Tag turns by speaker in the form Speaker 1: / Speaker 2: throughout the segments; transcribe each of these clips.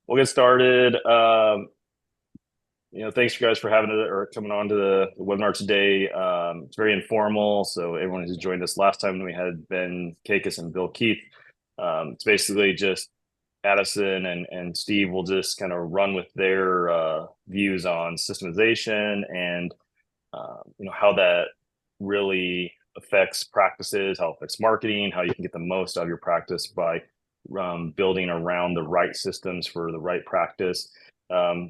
Speaker 1: we'll get started. Thanks you guys for having it or coming on to the webinar today. It's very informal, so everyone who's joined us last time we had Ben Kakis and Bill Keith. It's basically just Addison and Steve will just kind of run with their views on systemization and how that really affects practices, how it affects marketing, how you can get the most out of your practice by building around the right systems for the right practice.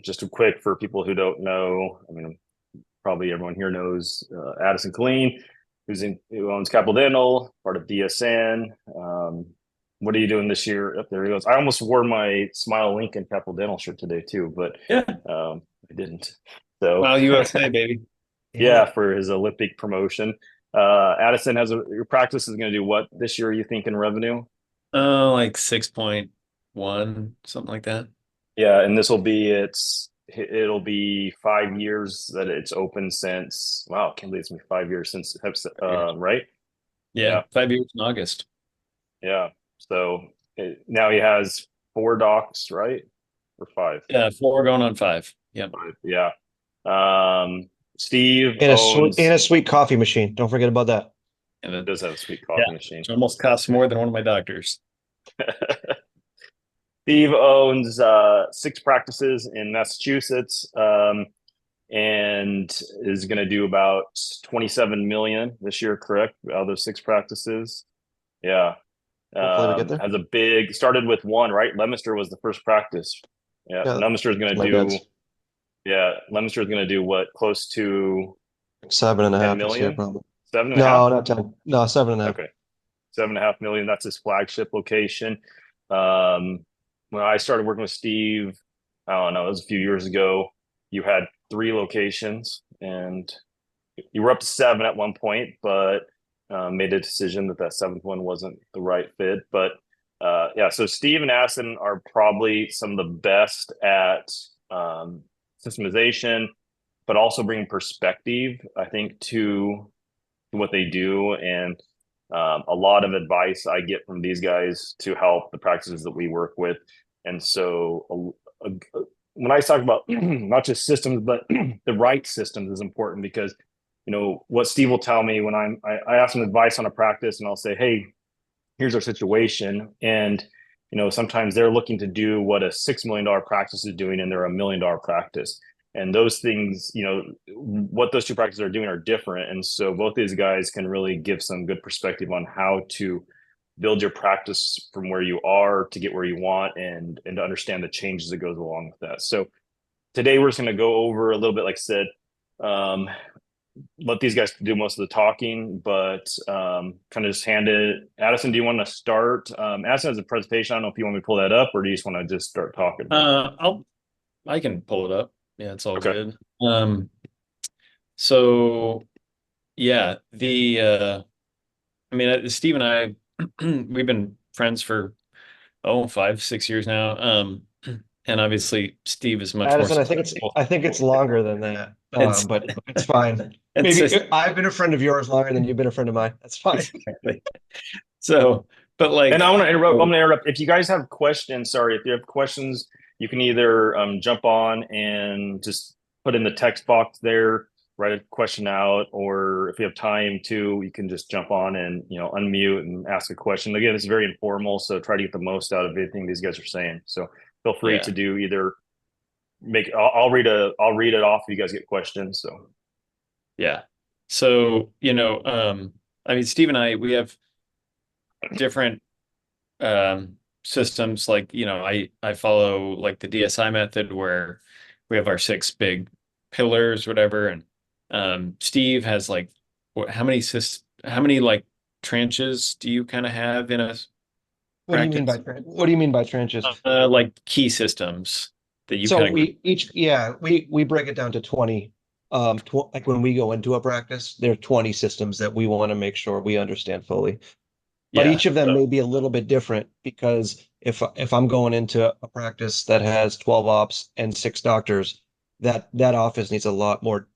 Speaker 1: Just a quick for people who don't know, I mean, probably everyone here knows Addison Killeen, who owns Capital Dental, part of DSN. What are you doing this year? Up there he goes. I almost wore my Smile Lincoln Capital Dental shirt today too, but
Speaker 2: Yeah.
Speaker 1: I didn't. So
Speaker 2: Well, USA, baby.
Speaker 1: yeah, for his Olympic promotion. Addison your practice is going to do what this year? You think in revenue?
Speaker 2: Oh, like 6.1, something like that.
Speaker 1: Yeah, and it'll be 5 years that it's open since. Wow, I can't believe it's been 5 years since. Right?
Speaker 2: Yeah,
Speaker 1: Yeah,
Speaker 2: 5 years in August.
Speaker 1: yeah. So now he has four docs, right? Or five?
Speaker 2: Yeah, four going on five. Yep.
Speaker 1: Five. Yeah. Steve
Speaker 3: And
Speaker 1: owns.
Speaker 3: a sweet coffee machine. Don't forget about that.
Speaker 2: And
Speaker 1: It does have a sweet
Speaker 2: yeah,
Speaker 1: coffee machine.
Speaker 2: it almost costs more than one of my doctors.
Speaker 1: Steve owns six practices in Massachusetts, and is going to do about 27 million this year, correct? Out of those six practices. Yeah.
Speaker 3: Hopefully we get there.
Speaker 1: Has a big started with one, right? Leominster was the first practice. Yeah.
Speaker 3: Yeah,
Speaker 1: Leominster is going to
Speaker 3: my
Speaker 1: do,
Speaker 3: dad's
Speaker 1: yeah, Leominster is going to do what, close to
Speaker 3: 7.5 this year,
Speaker 1: 10 million?
Speaker 3: probably.
Speaker 1: Seven and a half?
Speaker 3: No, not 10. No, 7.5.
Speaker 1: Okay. 7.5 million. That's his flagship location. Um, when I started working with Steve, I don't know, it was a few years ago. You had three locations, and you were up to seven at one point, but made a decision that seventh one wasn't the right fit. But yeah, so Steve and Addison are probably some of the best at systemization, but also bringing perspective, I think, to what they do. And a lot of advice I get from these guys to help the practices that we work with. And so when I talk about not just systems, but the right systems is important because, what Steve will tell me when I ask him advice on a practice and I'll say, hey, here's our situation. And, sometimes they're looking to do what a $6 million practice is doing and they're a $1 million practice. And those things, what those two practices are doing are different. And so both these guys can really give some good perspective on how to build your practice from where you are to get where you want and to understand the changes that goes along with that. So today we're just going to go over a little bit, like I said, let these guys do most of the talking, but kind of just hand it. Addison, do you want to start? Addison has a presentation. I don't know if you want me to pull that up or do you just want to just start talking?
Speaker 2: I can pull it up. Yeah, it's all
Speaker 1: Okay.
Speaker 2: good. So yeah, I mean, Steve and I, we've been friends for 5-6 years now. And obviously Steve is much more
Speaker 3: Addison,
Speaker 2: successful.
Speaker 3: I think it's longer than that.
Speaker 2: It's
Speaker 3: But it's fine.
Speaker 2: it's
Speaker 3: Maybe
Speaker 2: just
Speaker 3: I've been a friend of yours longer than you've been a friend of mine. That's fine.
Speaker 2: exactly. So, but
Speaker 1: And
Speaker 2: like,
Speaker 1: I want to interrupt. I'm going to interrupt. If you guys have questions, sorry, if you have questions, you can either jump on and just put in the text box there, write a question out, or if you have time too, you can just jump on and unmute and ask a question. Again, it's very informal, so try to get the most out of everything these guys are saying. So feel free to do either. I'll read it off if you guys get questions. So
Speaker 2: yeah. So, I mean, Steve and we have different systems. Like, I follow like the DSI method where we have our six big pillars, whatever. And Steve has like how many like tranches do you kind of have in a
Speaker 3: What do you mean by
Speaker 2: practice?
Speaker 3: what do you mean by trenches?
Speaker 2: Like key systems that you
Speaker 3: So
Speaker 2: kind of
Speaker 3: we break it down to 20. Like when we go into a practice, there are 20 systems that we want to make sure we understand fully. But
Speaker 2: yeah.
Speaker 3: each of them
Speaker 2: So
Speaker 3: may be a little bit different because if I'm going into a practice that has 12 ops and six doctors, that office needs a lot more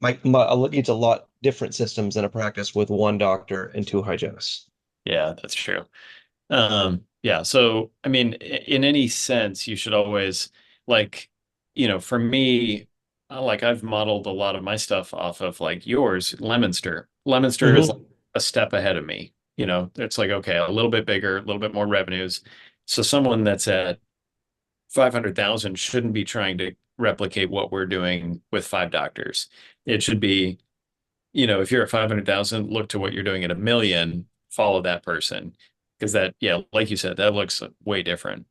Speaker 3: needs a lot different systems than a practice with one doctor and two hygienists.
Speaker 2: yeah, that's true. Yeah. So, I mean, in any sense, you should always like, for me, like I've modeled a lot of my stuff off of like yours, Lemonster. Lemonster is like
Speaker 3: Mhm.
Speaker 2: a step ahead of me. It's like, okay, a little bit bigger, a little bit more revenues. So someone that's at 500,000 shouldn't be trying to replicate what we're doing with five doctors. It should be, if you're at 500,000, look to what you're doing at 1 million, follow that person. Because that, yeah, like you said, that looks way different.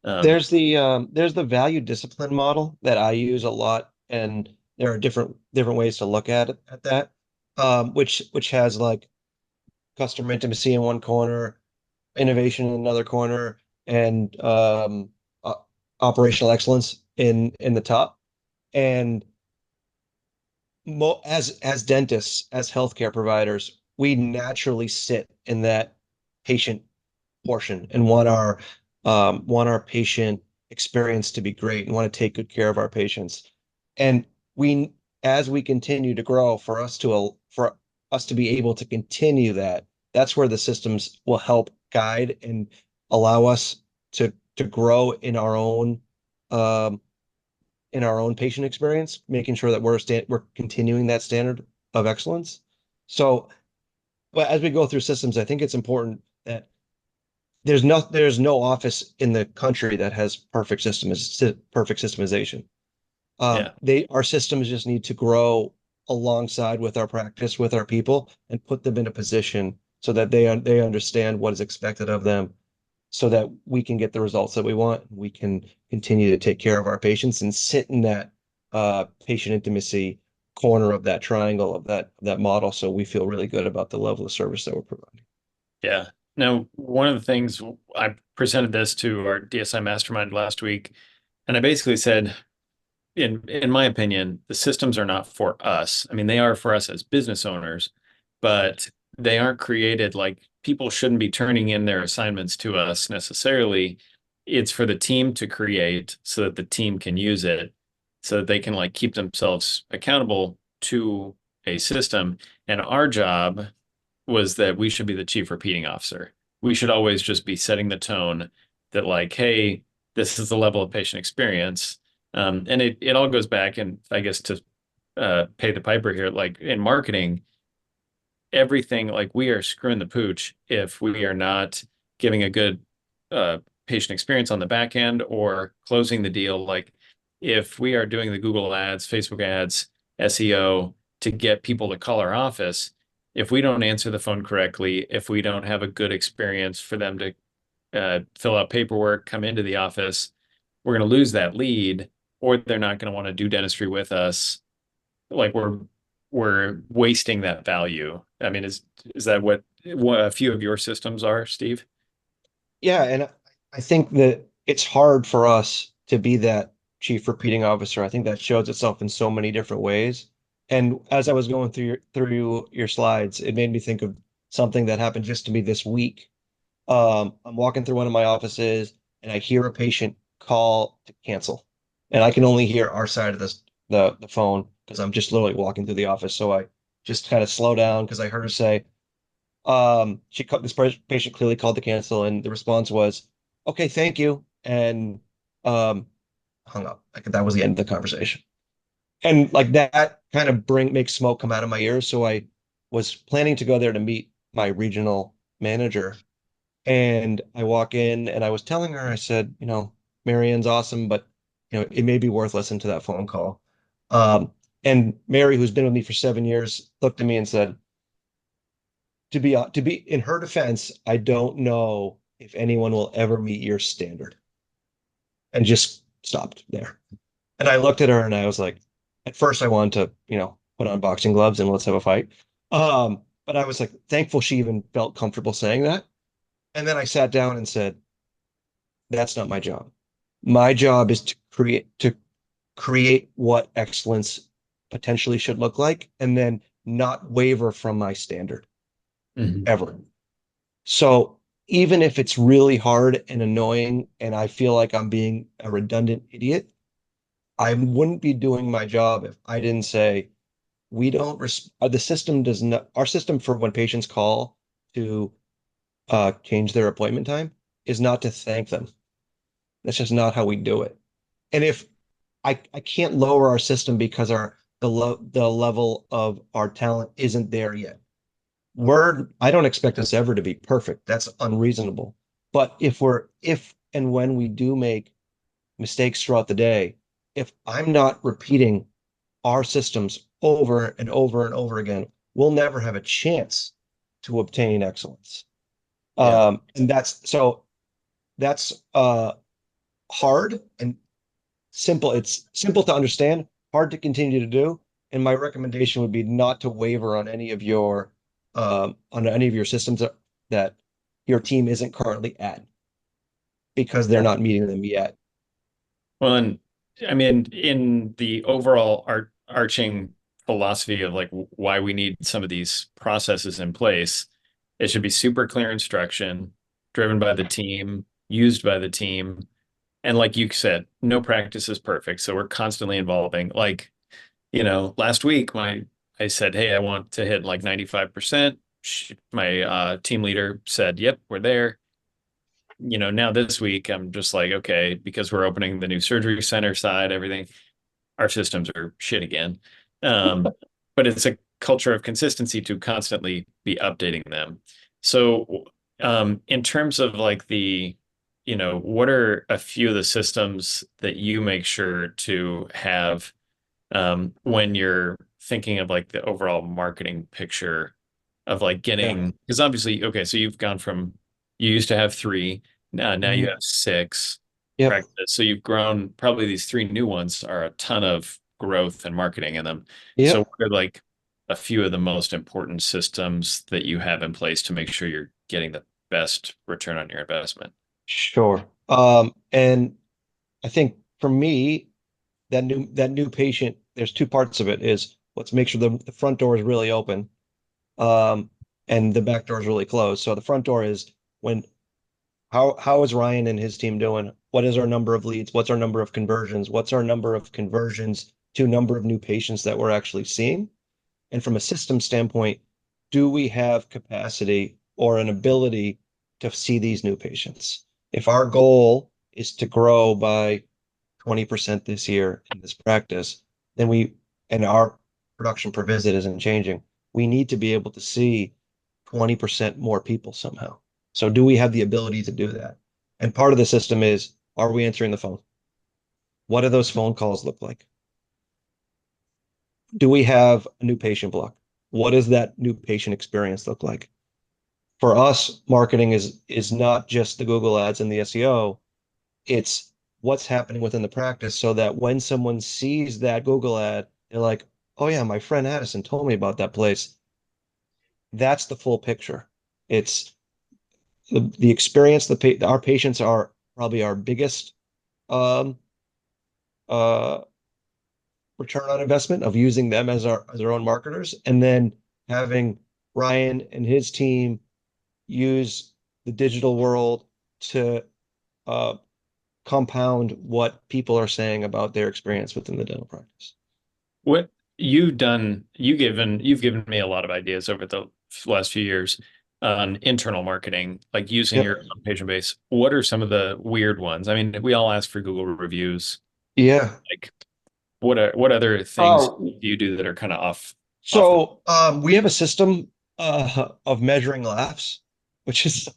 Speaker 2: Um,
Speaker 3: There's the value discipline model that I use a lot, and there are different ways to look at that, which has like customer intimacy in one corner, innovation in another corner, and operational excellence in the top. And as dentists, as healthcare providers, we naturally sit in that patient portion and want our patient experience to be great and want to take good care of our patients. And we as we continue to grow, for us to be able to continue that, that's where the systems will help guide and allow us to grow um, in our own patient experience, making sure that we're continuing that standard of excellence. So, but as we go through systems, I think it's important that there's no office in the country that has perfect systemization.
Speaker 2: yeah.
Speaker 3: They our systems just need to grow alongside with our practice, with our people, and put them in a position so that they understand what is expected of them, so that we can get the results that we want. We can continue to take care of our patients and sit in that patient intimacy corner of that triangle of that model, so we feel really good about the level of service that we're providing.
Speaker 2: Yeah. Now, one of the things I presented this to our DSI mastermind last week, and I basically said, in my opinion, the systems are not for us. I mean, they are for us as business owners, but they aren't created like people shouldn't be turning in their assignments to us necessarily. It's for the team to create so that the team can use it, so that they can like keep themselves accountable to a system. And our job was that we should be the chief repeating officer. We should always just be setting the tone that like, hey, this is the level of patient experience. And it all goes back, and I guess to pay the piper here, like in marketing, everything like we are screwing the pooch if we are not giving a good patient experience on the back end or closing the deal. Like if we are doing the Google ads, Facebook ads, SEO to get people to call our office, if we don't answer the phone correctly, if we don't have a good experience for them to fill out paperwork, come into the office, we're going to lose that lead, or they're not going to want to do dentistry with us. Like we're wasting that value. I mean, is that what a few of your systems are, Steve?
Speaker 3: Yeah, and I think that it's hard for us to be that chief repeating officer. I think that shows itself in so many different ways. And as I was going through your slides, it made me think of something that happened just to me this week. I'm walking through one of my offices and I hear a patient call to cancel. And I can only hear our side of the phone because I'm just literally walking through the office. So I just kind of slow down because I heard her say, this patient clearly called to cancel, and the response was, "Okay, thank you," and um, hung up. Like that was the end of the conversation. And like that kind of makes smoke come out of my ears. So I was planning to go there to meet my regional manager, and I walk in, and I was telling her, I said, Marianne's awesome, but it may be worth listening to that phone call. Um, and Mary, who's been with me for 7 years, looked at me and said, to be in her defense, I don't know if anyone will ever meet your standard. And just stopped there. And I looked at her and I was like, at first I wanted to, put on boxing gloves and let's have a fight. But I was like thankful she even felt comfortable saying that. And then I sat down and said, that's not my job. My job is to create what excellence potentially should look like and then not waver from my standard
Speaker 2: Mhm.
Speaker 3: ever. So even if it's really hard and annoying and I feel like I'm being a redundant idiot, I wouldn't be doing my job if I didn't say, we don't, the system does not, our system for when patients call to change their appointment time is not to thank them. That's just not how we do it. And if I can't lower our system because the level of our talent isn't there yet. I don't expect us ever to be perfect. That's unreasonable. But if and when we do make mistakes throughout the day, if I'm not repeating our systems over and over and over again, we'll never have a chance to obtain excellence.
Speaker 2: Yeah.
Speaker 3: And that's hard and simple. It's simple to understand, hard to continue to do. And my recommendation would be not to waver on any of your systems that your team isn't currently at because they're not meeting them yet.
Speaker 2: Well, and I mean, in the overall arching philosophy of like why we need some of these processes in place, it should be super clear instruction, driven by the team, used by the team. And like you said, no practice is perfect. So we're constantly evolving. Like, last week I said, hey, I want to hit like 95%. My team leader said, yep, we're there. Now this week I'm just like, okay, because we're opening the new surgery center side, everything, our systems are shit again. But it's a culture of consistency to constantly be updating them. So, in terms of like what are a few of the systems that you make sure to have when you're thinking of like the overall marketing picture of like
Speaker 3: Yeah.
Speaker 2: getting, because obviously, okay, so you've gone from, you used to have three, now you
Speaker 3: Mhm.
Speaker 2: have six
Speaker 3: Yep.
Speaker 2: practice. So you've grown, probably these three new ones are a ton of growth and marketing in them. So
Speaker 3: Yep.
Speaker 2: what are like a few of the most important systems that you have in place to make sure you're getting the best return on your investment?
Speaker 3: Sure. And I think for me, that new patient, there's two parts of it is let's make sure the front door is really open, um, and the back door is really closed. So the front door is when how is Ryan and his team doing? What is our number of leads? What's our number of conversions? What's our number of conversions to number of new patients that we're actually seeing? And from a system standpoint, do we have capacity or an ability to see these new patients? If our goal is to grow by 20% this year in this practice, then and our production per visit isn't changing, we need to be able to see 20% more people somehow. So do we have the ability to do that? And part of the system is, are we answering the phone? What do those phone calls look like? Do we have a new patient block? What does that new patient experience look like? For us, marketing is not just the Google ads and the SEO, it's what's happening within the practice so that when someone sees that Google ad, they're like, oh yeah, my friend Addison told me about that place. That's the full picture. It's the experience. Our patients are probably our biggest um, uh, return on investment of using them as our own marketers, and then having Ryan and his team use the digital world to uh, compound what people are saying about their experience within the dental practice.
Speaker 2: What you've given me a lot of ideas over the last few years on internal marketing, like using
Speaker 3: Yep.
Speaker 2: your own patient base. What are some of the weird ones? I mean, we all ask for Google reviews.
Speaker 3: Yeah.
Speaker 2: Like, what other things
Speaker 3: Uh,
Speaker 2: do you do that are kind of off the
Speaker 3: so we have a system of measuring laughs, which is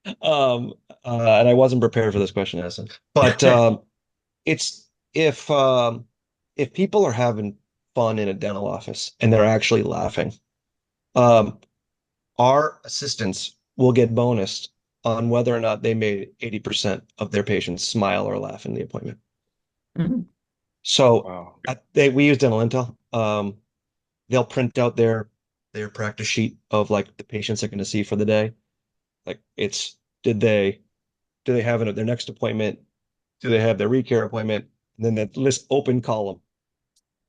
Speaker 3: and I wasn't prepared for this question, Essen. But it's if people are having fun in a dental office and they're actually laughing, um, our assistants will get bonused on whether or not they made 80% of their patients smile or laugh in the appointment.
Speaker 2: Mhm.
Speaker 3: So
Speaker 1: Wow.
Speaker 3: we use Dental Intel. They'll print out their practice sheet of like the patients they're going to see for the day. Like it's do they have it at their next appointment? Do they have their recare appointment? And then that list open column.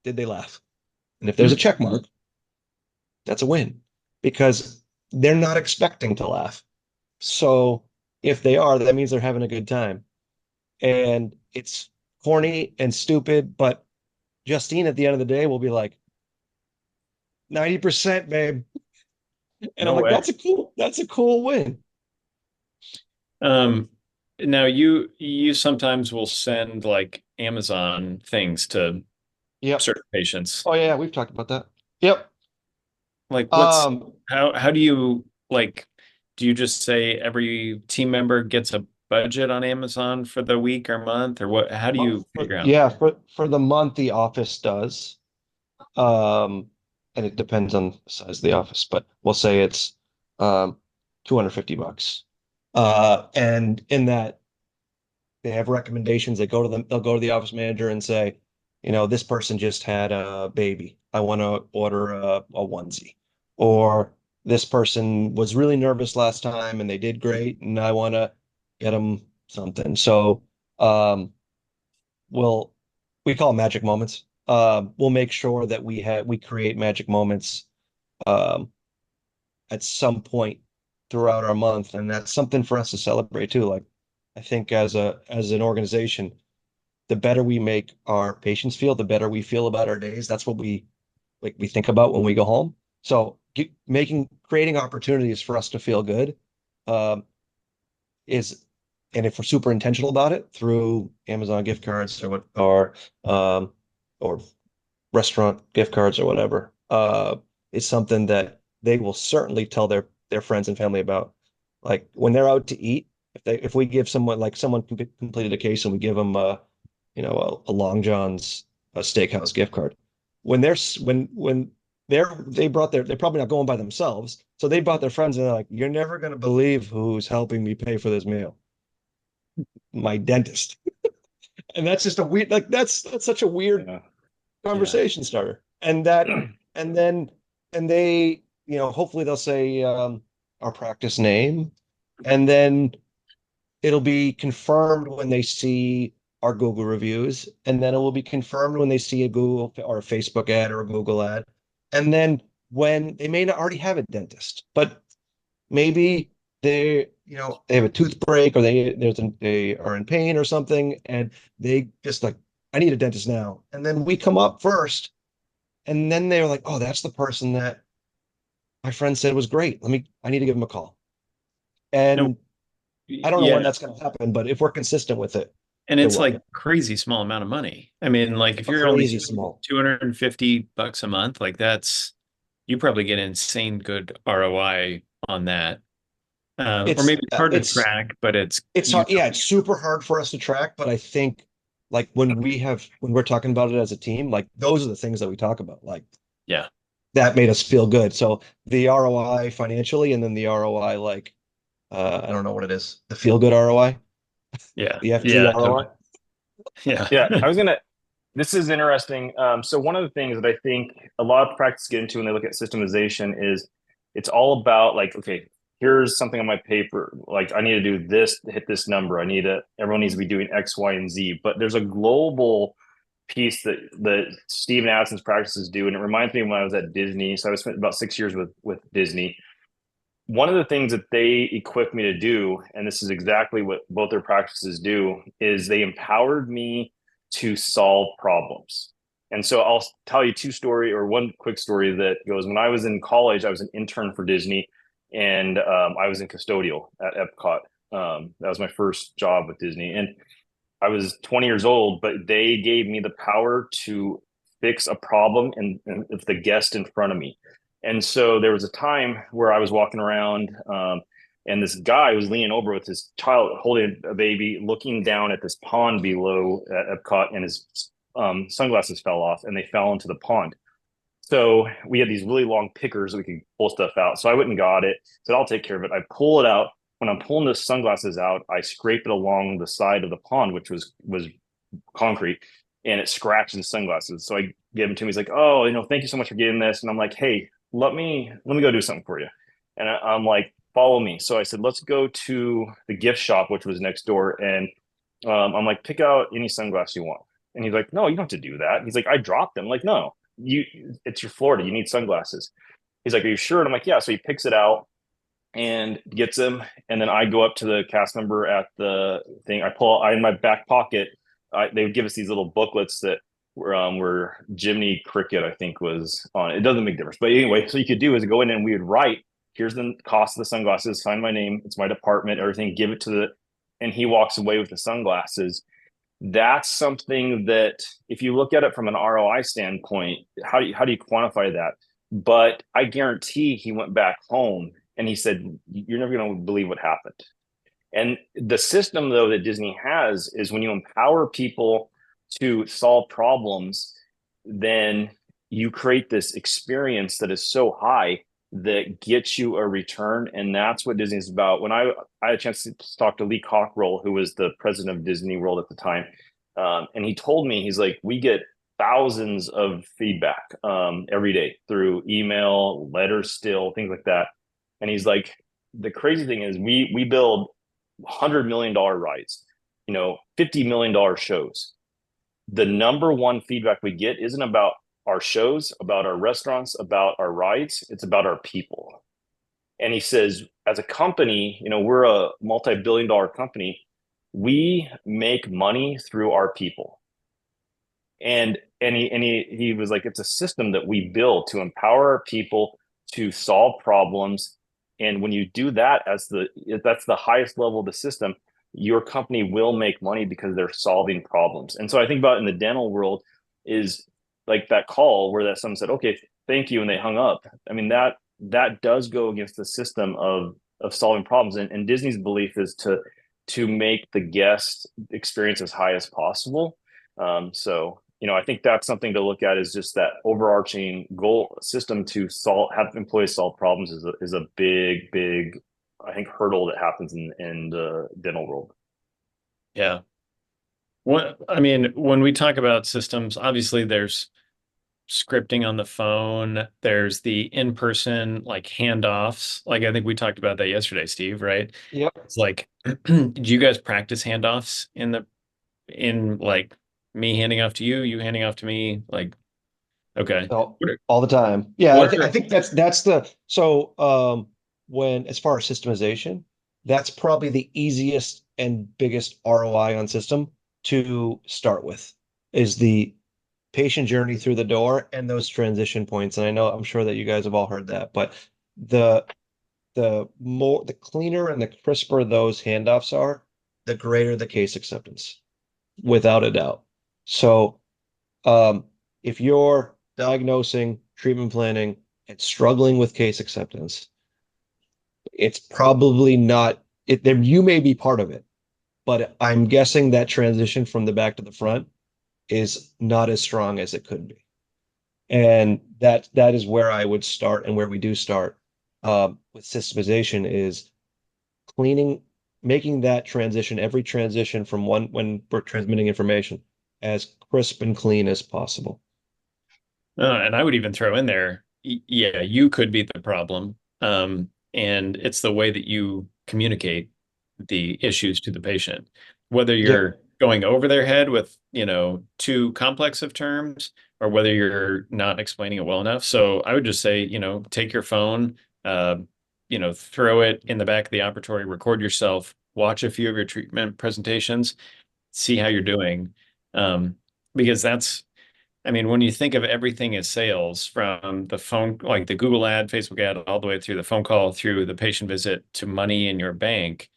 Speaker 3: Did they laugh? And if there's a
Speaker 2: Mhm.
Speaker 3: check mark, that's a win because they're not expecting to laugh. So if they are, that means they're having a good time. And it's corny and stupid, but Justine at the end of the day will be like, 90%, babe. And I'm
Speaker 2: No
Speaker 3: like,
Speaker 2: way.
Speaker 3: that's a cool win.
Speaker 2: Um, Now you sometimes will send like Amazon things to
Speaker 3: Yep.
Speaker 2: certain patients.
Speaker 3: Oh yeah, we've talked about that. Yep.
Speaker 2: Like what's
Speaker 3: Um,
Speaker 2: how do you like do you just say every team member gets a budget on Amazon for the week or month or what how do you figure out?
Speaker 3: yeah, for the month the office does. Um, and it depends on the size of the office, but we'll say it's um $250. And in that they have recommendations. They'll go to the office manager and say, this person just had a baby. I want to order a onesie. Or this person was really nervous last time and they did great, and I want to get them something. So um, we'll we call them magic moments. We'll make sure that we create magic moments um, at some point throughout our month, and that's something for us to celebrate too. Like I think as an organization, the better we make our patients feel, the better we feel about our days. That's what we think about when we go home. So creating opportunities for us to feel good um, is, and if we're super intentional about it through Amazon gift cards um, or restaurant gift cards or whatever, is something that they will certainly tell their friends and family about. Like when they're out to eat, if we give someone, like someone completed a case and we give them a Long John's a steakhouse gift card, when they're probably not going by themselves, so they brought their friends and they're like, you're never going to believe who's helping me pay for this meal, my dentist. And that's just a weird, like that's such a weird
Speaker 1: Yeah. Yeah.
Speaker 3: conversation starter. And then and they, hopefully they'll say our practice name, and then it'll be confirmed when they see our Google reviews, and then it will be confirmed when they see a Google or a Facebook ad or a Google ad. And then when they may not already have a dentist, but maybe they have a tooth break, or they are in pain or something, and they just like, I need a dentist now. And then we come up first, and then they're like, oh, that's the person that my friend said was great. I need to give him a call.
Speaker 2: No,
Speaker 3: And I don't know when
Speaker 2: yeah.
Speaker 3: that's going to happen, but if we're consistent with it,
Speaker 2: And
Speaker 3: it
Speaker 2: it's
Speaker 3: will.
Speaker 2: like crazy small amount of money. I mean, like if you're only
Speaker 3: Crazy
Speaker 2: spending
Speaker 3: small.
Speaker 2: $250 a month, like that's you probably get insane good ROI on that. Or
Speaker 3: It's
Speaker 2: maybe it's hard to
Speaker 3: it's
Speaker 2: track, but it's
Speaker 3: it's hard. Yeah,
Speaker 2: usually
Speaker 3: it's super hard for us to track, but I think like when we're talking about it as a team, like those are the things that we talk about. Like
Speaker 2: yeah,
Speaker 3: that made us feel good. So the ROI financially, and then the ROI, like I don't know what it is, the feel good ROI,
Speaker 2: yeah,
Speaker 3: the FG
Speaker 2: yeah,
Speaker 3: ROI.
Speaker 2: totally. Yeah.
Speaker 1: Yeah, this is interesting. So one of the things that I think a lot of practice get into when they look at systemization is it's all about like, okay, here's something on my paper. Like I need to do this to hit this number. Everyone needs to be doing X, Y, and Z. But there's a global piece that Steve and Addison's practices do. And it reminds me of when I was at Disney. So I spent about 6 years with Disney. One of the things that they equipped me to do, and this is exactly what both their practices do, is they empowered me to solve problems. And so I'll tell you one quick story that goes, when I was in college, I was an intern for Disney, and I was in custodial at Epcot. That was my first job with Disney. And I was 20 years old, but they gave me the power to fix a problem and if the guest in front of me. And so there was a time where I was walking around, and this guy was leaning over with his child holding a baby, looking down at this pond below at Epcot, and his sunglasses fell off and they fell into the pond. So we had these really long pickers that we could pull stuff out. So I went and got it. Said, I'll take care of it. I pull it out. When I'm pulling the sunglasses out, I scrape it along the side of the pond, which was concrete, and it scratched the sunglasses. So I give them to him. He's like, "Oh, thank you so much for getting this." And I'm like, "Hey, let me go do something for you." And I'm like, "Follow me." So I said, "Let's go to the gift shop, which was next door." And I'm like, "Pick out any sunglasses you want." And he's like, "No, you don't have to do that." He's like, "I dropped them." I'm like, "No, it's your Florida. You need sunglasses." He's like, "Are you sure?" And I'm like, "Yeah." So he picks it out and gets them. And then I go up to the cast member at the thing. In my back pocket, they would give us these little booklets that were Jiminy Cricket, I think, was on it. It doesn't make a difference. But anyway, so you could do is go in and we would write here's the cost of the sunglasses, sign my name, it's my department, everything, give it to the, and he walks away with the sunglasses. That's something that if you look at it from an ROI standpoint, how do you quantify that? But I guarantee he went back home and he said, you're never going to believe what happened. And the system, though, that Disney has is when you empower people to solve problems, then you create this experience that is so high that gets you a return. And that's what Disney is about. When I had a chance to talk to Lee Cockrell, who was the president of Disney World at the time, and he told me, he's like, we get thousands of feedback every day through email, letters, still, things like that. And he's like, the crazy thing is we build $100 million rides, $50 million shows. The number one feedback we get isn't about our shows, about our restaurants, about our rides. It's about our people. And he says, as a company, we're a multi-billion-dollar company. We make money through our people. And he was like, it's a system that we build to empower our people to solve problems. And when you do that, that's the highest level of the system, your company will make money because they're solving problems. And so I think about in the dental world is like that call where that someone said, okay, thank you, and they hung up. I mean, that does go against the system of solving problems. And Disney's belief is to make the guest experience as high as possible. So I think that's something to look at, is just that overarching goal system to have employees solve problems is a big, I think, hurdle that happens in the dental world.
Speaker 2: Yeah. When we talk about systems, obviously there's scripting on the phone, there's the in-person like handoffs. Like I think we talked about that yesterday, Steve, right?
Speaker 3: Yep.
Speaker 2: It's like, do you guys practice handoffs in like me handing off to you, you handing off to me? Like, okay.
Speaker 3: All the time. Yeah,
Speaker 2: What
Speaker 3: I think that's when, as far as systemization, that's probably the easiest and biggest ROI on system to start with, is the patient journey through the door and those transition points. And I'm sure that you guys have all heard that, but the cleaner and the crisper those handoffs are, the greater the case acceptance, without a doubt. So if you're diagnosing, treatment planning, and struggling with case acceptance, it's probably not it. You may be part of it, but I'm guessing that transition from the back to the front is not as strong as it could be. And that is where I would start, and where we do start with systemization, is making that transition, every transition from when we're transmitting information, as crisp and clean as possible.
Speaker 2: And I would even throw in there, yeah, you could be the problem. And it's the way that you communicate the issues to the patient, whether you're going over their head with, too complex of terms, or whether you're not explaining it well enough. So I would just say, take your phone, throw it in the back of the operatory, record yourself, watch a few of your treatment presentations, see how you're doing. Because when you think of everything as sales, from the phone, like the Google ad, Facebook ad, all the way through the phone call, through the patient visit to money in your bank,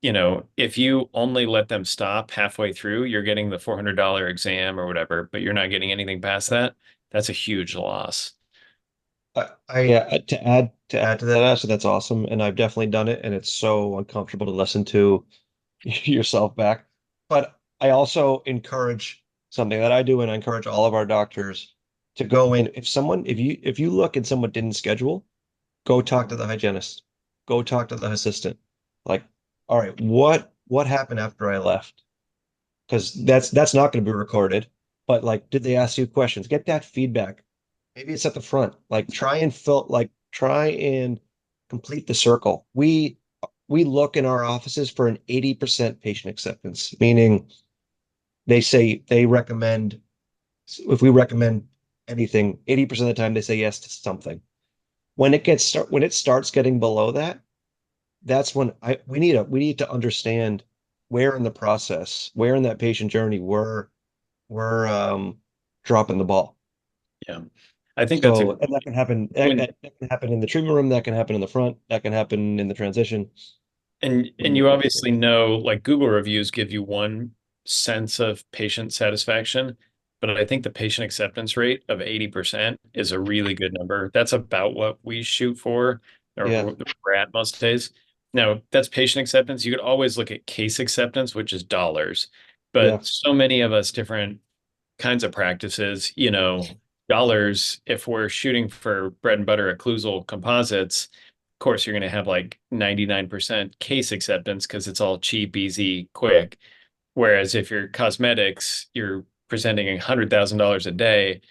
Speaker 2: if you only let them stop halfway through, you're getting the $400 exam or whatever, but you're not getting anything past that. That's a huge loss.
Speaker 3: To add to that, Ashley, that's awesome, and I've definitely done it, and it's so uncomfortable to listen to yourself back. But I also encourage something that I do, and I encourage all of our doctors to go in. If you look and someone didn't schedule, go talk to the hygienist, go talk to the assistant. Like, all right, what happened after I left? Because that's not going to be recorded. But like, did they ask you questions? Get that feedback. Maybe it's at the front. Like, try and complete the circle. We look in our offices for an 80% patient acceptance, meaning they recommend, if we recommend anything, 80% of the time they say yes to something. When it starts getting below that, that's when we need to understand where in the process, where in that patient journey we're dropping the ball.
Speaker 2: Yeah. I think that's a
Speaker 3: So, and that can happen,
Speaker 2: when
Speaker 3: that can happen in the treatment room, that can happen in the front, that can happen in the transition.
Speaker 2: and you obviously know like Google reviews give you one sense of patient satisfaction, but I think the patient acceptance rate of 80% is a really good number. That's about what we shoot for or
Speaker 3: Yeah,
Speaker 2: we're at most days. Now, that's patient acceptance. You could always look at case acceptance, which is dollars,
Speaker 3: yeah,
Speaker 2: but so many of us different kinds of practices, you know, dollars, if we're shooting for bread and butter occlusal composites, of course, you're going to have like 99% case acceptance because it's all cheap, easy, quick. Whereas if you're cosmetics, you're presenting $100,000 a day,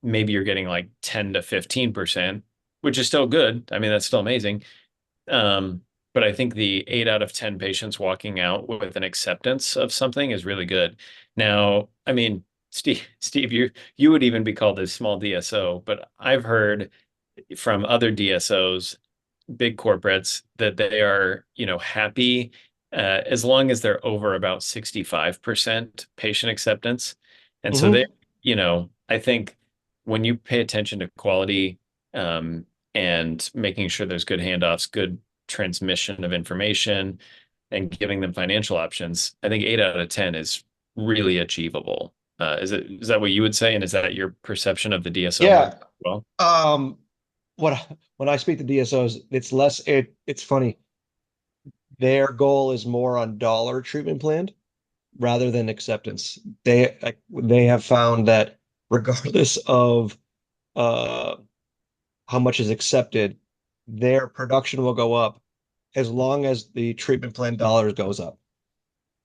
Speaker 2: maybe you're getting like 10 to 15%, which is still good. I mean, that's still amazing. Um, but I think the 8 out of 10 patients walking out with an acceptance of something is really good. Now, I mean, Steve, you would even be called a small DSO, but I've heard from other DSOs, big corporates, that they are, you know, happy as long as they're over about 65% patient acceptance. And so they,
Speaker 3: hmm
Speaker 2: you know, I think when you pay attention to quality, um, and making sure there's good handoffs, good transmission of information, and giving them financial options, I think 8 out of 10 is really achievable. Is that what you would say? And is that your perception of the DSO
Speaker 3: yeah.
Speaker 2: market as well?
Speaker 3: Um, when I speak to DSOs, it's less. It's funny. Their goal is more on dollar treatment planned rather than acceptance. They have found that regardless of uh how much is accepted, their production will go up as long as the treatment plan dollars goes up,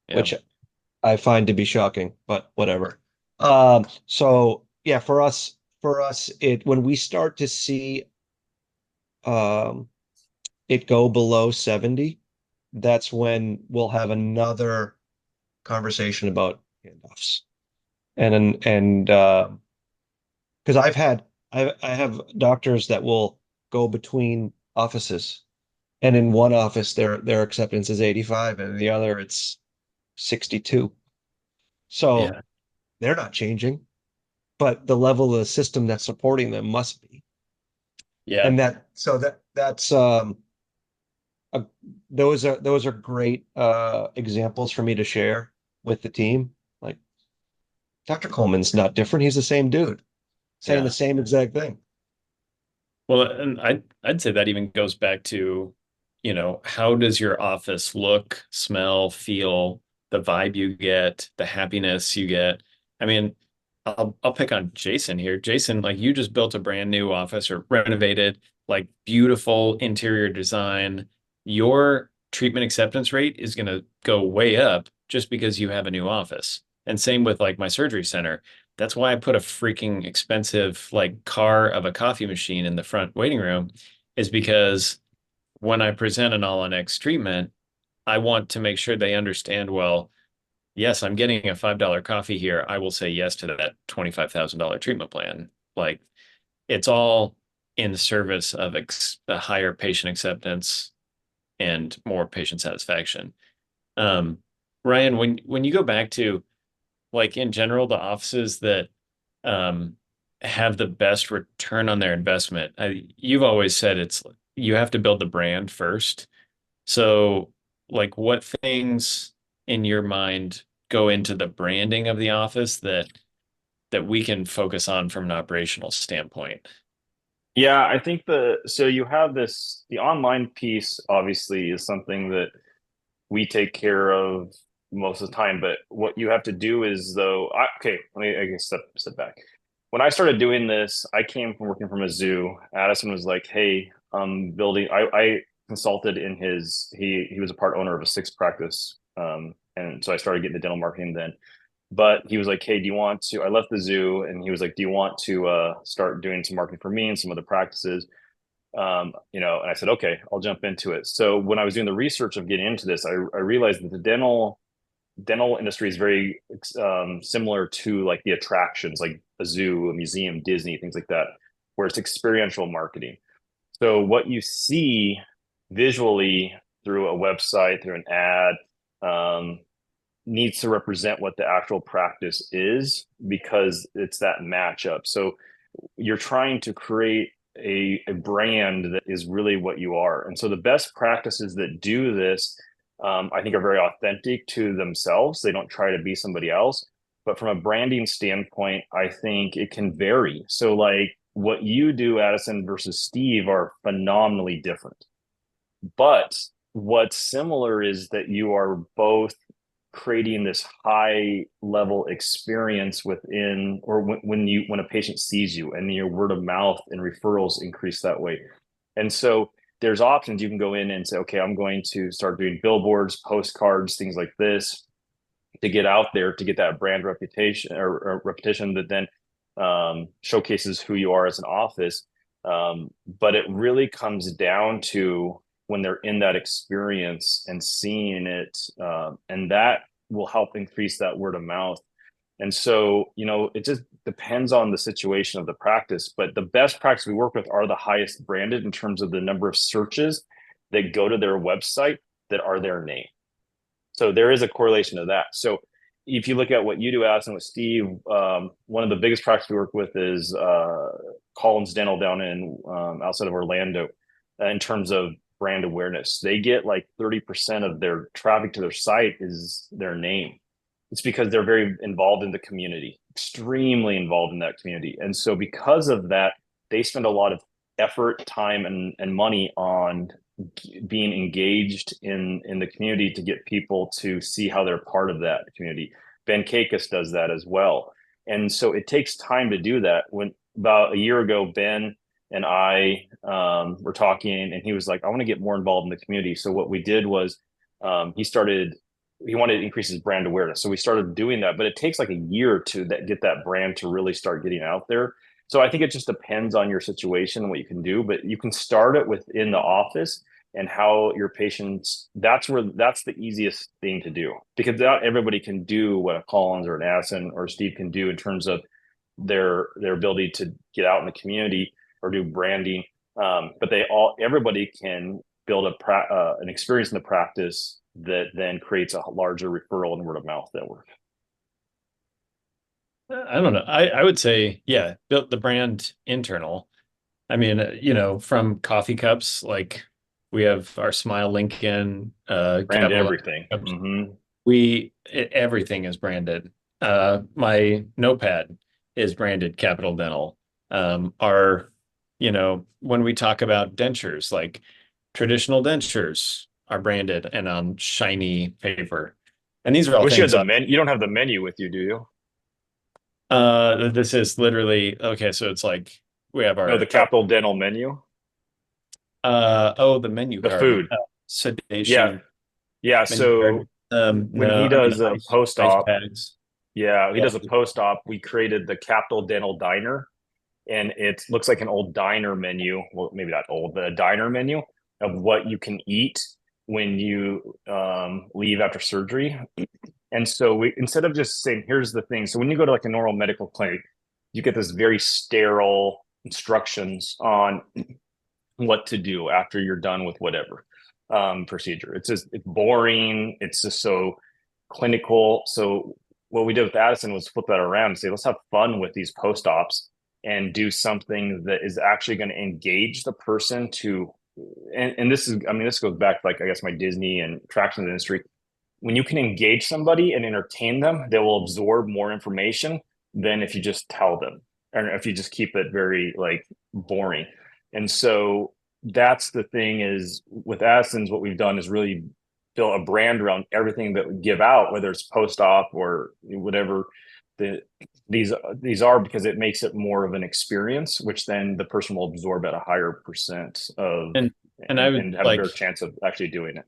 Speaker 2: Yeah.
Speaker 3: which I find to be shocking, but whatever. So yeah, for us, it when we start to see um it go below 70, that's when we'll have another conversation about handoffs. And because I have doctors that will go between offices, and in one office their acceptance is 85 and in the other it's 62. So
Speaker 2: Yeah.
Speaker 3: they're not changing, but the level of the system that's supporting them must be.
Speaker 2: Yeah.
Speaker 3: And that's a, those are great examples for me to share with the team. Like Dr. Coleman's not different. He's the same dude saying the
Speaker 2: Yeah.
Speaker 3: same exact thing.
Speaker 2: Well, and I'd say that even goes back to, you know, how does your office look, smell, feel, the vibe you get, the happiness you get. I mean, I'll pick on Jason here. Jason, like you just built a brand new office or renovated, like beautiful interior design. Your treatment acceptance rate is going to go way up just because you have a new office. And same with like my surgery center. That's why I put a freaking expensive like car of a coffee machine in the front waiting room, is because when I present an all on X treatment, I want to make sure they understand, well, yes, I'm getting a $5 coffee here. I will say yes to that $25,000 treatment plan. Like it's all in service of a higher patient acceptance and more patient satisfaction. Um, Ryan, when you go back to like in general, the offices that um, have the best return on their investment. You've always said it's you have to build the brand first. So, like, what things in your mind go into the branding of the office that we can focus on from an operational standpoint?
Speaker 1: Yeah, I think so you have the online piece obviously is something that we take care of most of the time, but what you have to do is okay, let me I guess step back. When I started doing this, I came from working from a zoo. Addison was like, "Hey, building." I consulted in he was a part owner of a six practice, and so I started getting the dental marketing then. But he was like, "Hey, do you want to?" I left the zoo, and he was like, "Do you want to start doing some marketing for me and some other practices?" And I said, "Okay, I'll jump into it." So when I was doing the research of getting into this, I realized that the dental industry is very similar to like the attractions, like a zoo, a museum, Disney, things like that, where it's experiential marketing. So what you see visually through a website, through an ad, um, needs to represent what the actual practice is because it's that matchup. So you're trying to create a brand that is really what you are. And so the best practices that do this, I think, are very authentic to themselves. They don't try to be somebody else. But from a branding standpoint, I think it can vary. So, like what you do, Addison, versus Steve are phenomenally different. But what's similar is that you are both creating this high level experience within, or when a patient sees you, and your word of mouth and referrals increase that way. And so there's options. You can go in and say, okay, I'm going to start doing billboards, postcards, things like this, to get out there, to get that brand reputation, or repetition that then showcases who you are as an office. But it really comes down to when they're in that experience and seeing it, and that will help increase that word of mouth. And so, it just depends on the situation of the practice. But the best practice we work with are the highest branded in terms of the number of searches that go to their website that are their name. So there is a correlation to that. So if you look at what you do, Addison, with Steve, one of the biggest practices we work with is Collins Dental down in outside of Orlando, in terms of brand awareness. They get like 30% of their traffic to their site is their name. It's because they're very involved in the community, extremely involved in that community. And so because of that, they spend a lot of effort, time, and money on being engaged in the community to get people to see how they're part of that community. Ben Kakis does that as well. And so it takes time to do that. When about a year ago, Ben and I were talking, and he was like, I want to get more involved in the community. So what we did was he wanted to increase his brand awareness. So we started doing that, but it takes like a year to get that brand to really start getting out there. So I think it just depends on your situation and what you can do, but you can start it within the office and how your patients, that's the easiest thing to do, because not everybody can do what a Collins or an Addison or Steve can do in terms of their ability to get out in the community or do branding. But everybody can build an experience in the practice that then creates a larger referral and word of mouth network.
Speaker 2: I don't know. I would say, yeah, built the brand internal. I mean, from coffee cups, like we have our Smile Lincoln,
Speaker 1: Brand everything. Mm-hmm.
Speaker 2: Everything is branded. My notepad is branded Capital Dental. When we talk about dentures, like traditional dentures are branded and on shiny paper. And these are all
Speaker 1: Wish you had
Speaker 2: things.
Speaker 1: the menu. You don't have the menu with you, do you?
Speaker 2: This is literally okay. So it's like we have our
Speaker 1: the Capital Dental menu.
Speaker 2: The menu
Speaker 1: The
Speaker 2: card.
Speaker 1: food.
Speaker 2: Sedation.
Speaker 1: Yeah. So when he does a post-op, he does a post-op. We created the Capital Dental Diner, and it looks like an old diner menu. Well, maybe not old, but a diner menu of what you can eat when you leave after surgery. And so instead of just saying, here's the thing. So when you go to like a normal medical clinic, you get this very sterile instructions on what to do after you're done with whatever procedure. It's boring. It's just so clinical. So what we did with Addison was flip that around and say, let's have fun with these post-ops and do something that is actually going to engage the person to, and this goes back to, like, I guess, my Disney and attractions industry. When you can engage somebody and entertain them, they will absorb more information than if you just tell them, or if you just keep it very like boring. And so that's the thing is with Addison's, what we've done is really build a brand around everything that we give out, whether it's post-op or whatever these are, because it makes it more of an experience, which then the person will absorb at a higher percent of, and have a better chance of actually doing it.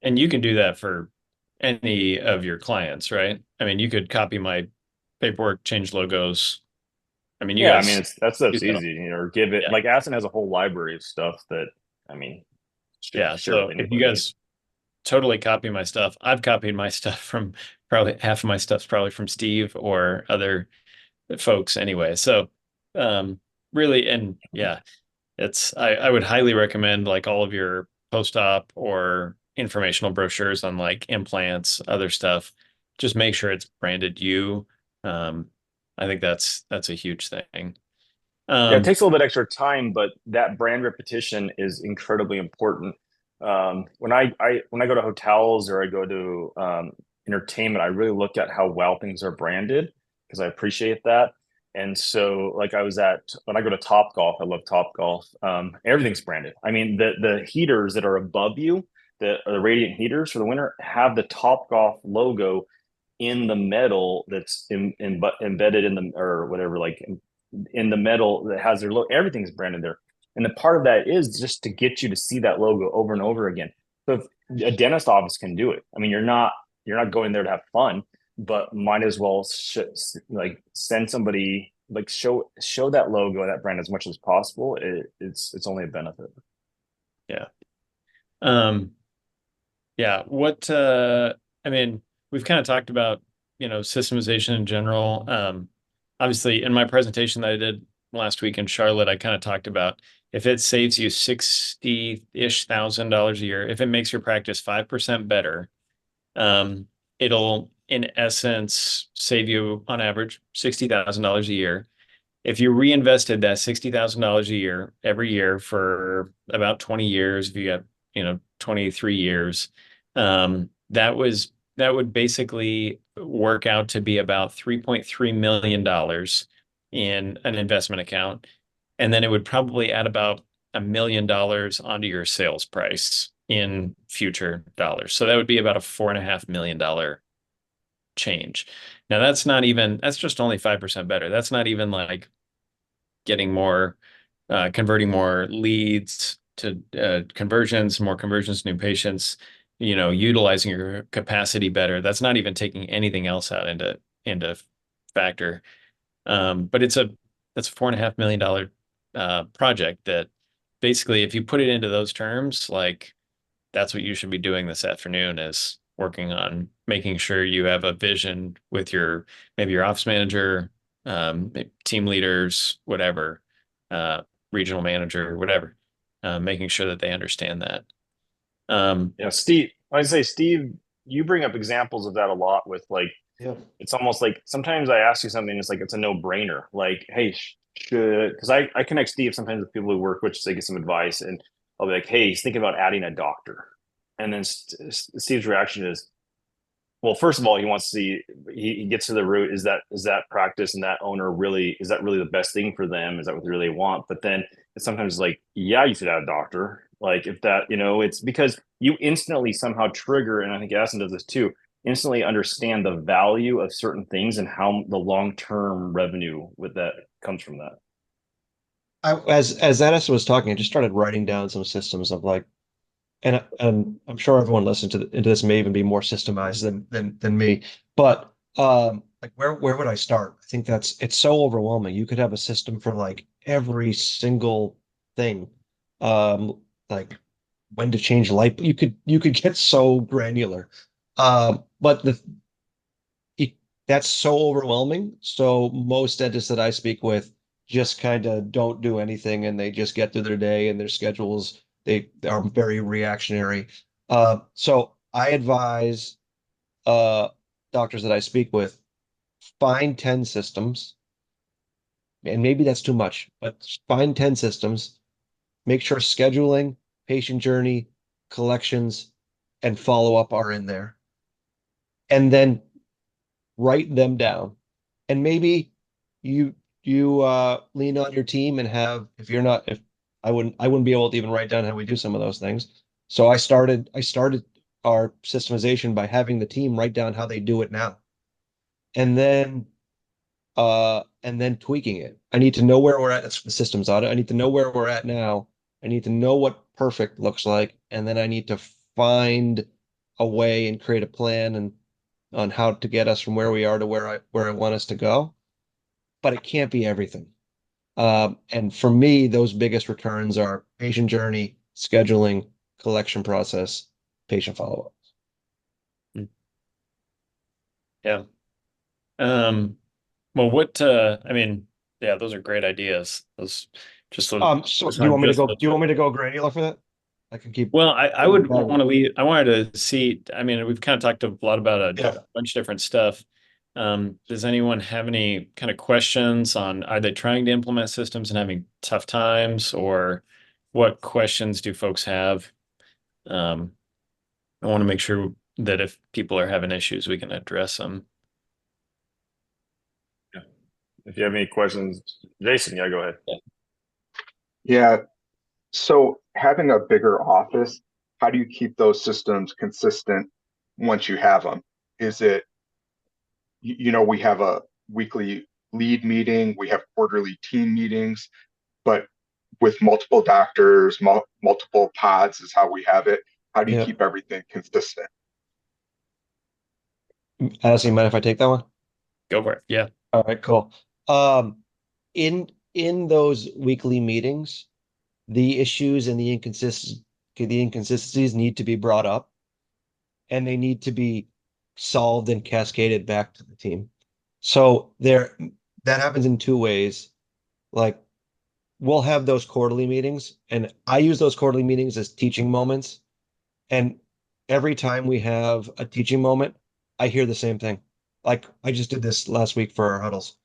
Speaker 2: And you can do that for any of your clients, right? I mean, you could copy my paperwork, change logos. I mean,
Speaker 1: that's easy, or give it, like Addison has a whole library of stuff that,
Speaker 2: so if you guys totally copy my stuff, I've copied my stuff from, probably half of my stuff's probably from Steve or other folks anyway. So really, and I would highly recommend like all of your post-op or informational brochures on like implants, other stuff. Just make sure it's branded you. I think that's a huge thing.
Speaker 1: Yeah, it takes a little bit extra time, but that brand repetition is incredibly important. When I go to hotels or I go to entertainment, I really look at how well things are branded because I appreciate that. And so, like I was at when I go to Top Golf, I love Top Golf. Everything's branded. I mean, the heaters that are above you, the radiant heaters for the winter, have the Top Golf logo in the metal that's embedded in the or whatever, like in the metal that has their logo. Everything's branded there, and the part of that is just to get you to see that logo over and over again. So if a dentist office can do it, I mean, you're not going there to have fun, but might as well like send somebody, like show that logo, that brand as much as possible. It's only a benefit.
Speaker 2: Yeah. Yeah. I mean, we've kind of talked about, systemization in general. Obviously in my presentation that I did last week in Charlotte, I kind of talked about if it saves you 60-ish thousand dollars a year, if it makes your practice 5% better, it'll in essence save you on average $60,000 a year. If you reinvested that $60,000 a year every year for about 20 years, if you got, 23 years, that would basically work out to be about $3.3 million in an investment account. And then it would probably add about $1 million onto your sales price in future dollars. So that would be about a $4.5 million change. Now that's just only 5% better. That's not even like getting more, converting more leads to more conversions to new patients, utilizing your capacity better. That's not even taking anything else out into factor. But that's a $4.5 million project that basically, if you put it into those terms, like that's what you should be doing this afternoon, is working on making sure you have a vision with maybe your office manager, team leaders, whatever, regional manager, whatever, making sure that they understand that.
Speaker 1: Yeah, Steve, I'd say, Steve, you bring up examples of that a lot with like,
Speaker 3: Yeah.
Speaker 1: it's almost like sometimes I ask you something, it's like it's a no-brainer. Like, hey, should because I connect Steve sometimes with people who work, which they get some advice, and I'll be like, hey, he's thinking about adding a doctor, and then Steve's reaction is, well, first of all, he wants to see, he gets to the root, is that practice and that owner really, is that really the best thing for them? Is that what they really want? But then it's sometimes like, yeah, you should have a doctor. Like if that, it's because you instantly somehow trigger, and I think Addison does this too, instantly understand the value of certain things and how the long-term revenue with that comes from that.
Speaker 3: As Addison was talking, I just started writing down some systems of like, and I'm sure everyone listening into this may even be more systemized than me, but like where would I start? I think it's so overwhelming. You could have a system for like every single thing, like when to change light. You could get so granular, but that's so overwhelming. So most dentists that I speak with just kind of don't do anything, and they just get through their day and their schedules. They are very reactionary. So I advise doctors that I speak with, find 10 systems, and maybe that's too much, but find 10 systems, make sure scheduling, patient journey, collections, and follow-up are in there. And then write them down. And maybe you lean on your team and have, if you're not, if I wouldn't be able to even write down how we do some of those things. So I started our systemization by having the team write down how they do it now. And then tweaking it. I need to know where we're at. That's the systems audit. I need to know where we're at now. I need to know what perfect looks like, and then I need to find a way and create a plan and on how to get us from where we are to where I want us to go. But it can't be everything. And for me, those biggest returns are patient journey, scheduling, collection process, patient follow-up.
Speaker 2: Yeah. Well, I mean, yeah, those are great ideas.
Speaker 3: So do you want me to go? Do you want me to go granular for that? I can keep.
Speaker 2: Well, I would want to leave. I wanted to see. I mean, we've kind of talked a lot about
Speaker 3: Yeah.
Speaker 2: a bunch of different stuff. Does anyone have any kind of questions on, are they trying to implement systems and having tough times, or what questions do folks have? I want to make sure that if people are having issues, we can address them.
Speaker 1: If you have any questions, Jason, yeah, go ahead.
Speaker 4: Yeah. So having a bigger office, how do you keep those systems consistent once you have them? Is it, we have a weekly lead meeting, we have quarterly team meetings, but with multiple doctors, multiple pods is how we have it. How do you
Speaker 3: Yeah.
Speaker 4: keep everything consistent?
Speaker 3: Addison, you mind if I take that one?
Speaker 2: Go for it. Yeah.
Speaker 3: All right, cool. Um, in those weekly meetings, the issues and the inconsistencies need to be brought up, and they need to be solved and cascaded back to the team. So that happens in two ways. Like, we'll have those quarterly meetings, and I use those quarterly meetings as teaching moments. And every time we have a teaching moment, I hear the same thing. Like, I just did this last week for our huddles.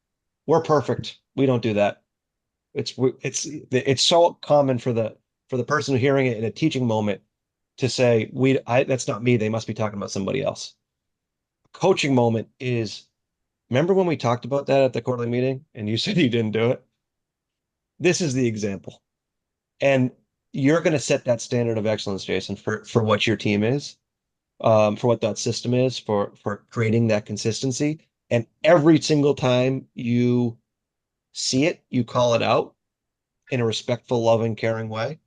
Speaker 3: We're perfect. We don't do that. It's so common for the person hearing it in a teaching moment to say, that's not me. They must be talking about somebody else. Coaching moment is, remember when we talked about that at the quarterly meeting and you said you didn't do it? This is the example. And you're going to set that standard of excellence, Jason, for what your team is, for what that system is, for creating that consistency. And every single time you see it, you call it out in a respectful, loving, caring way.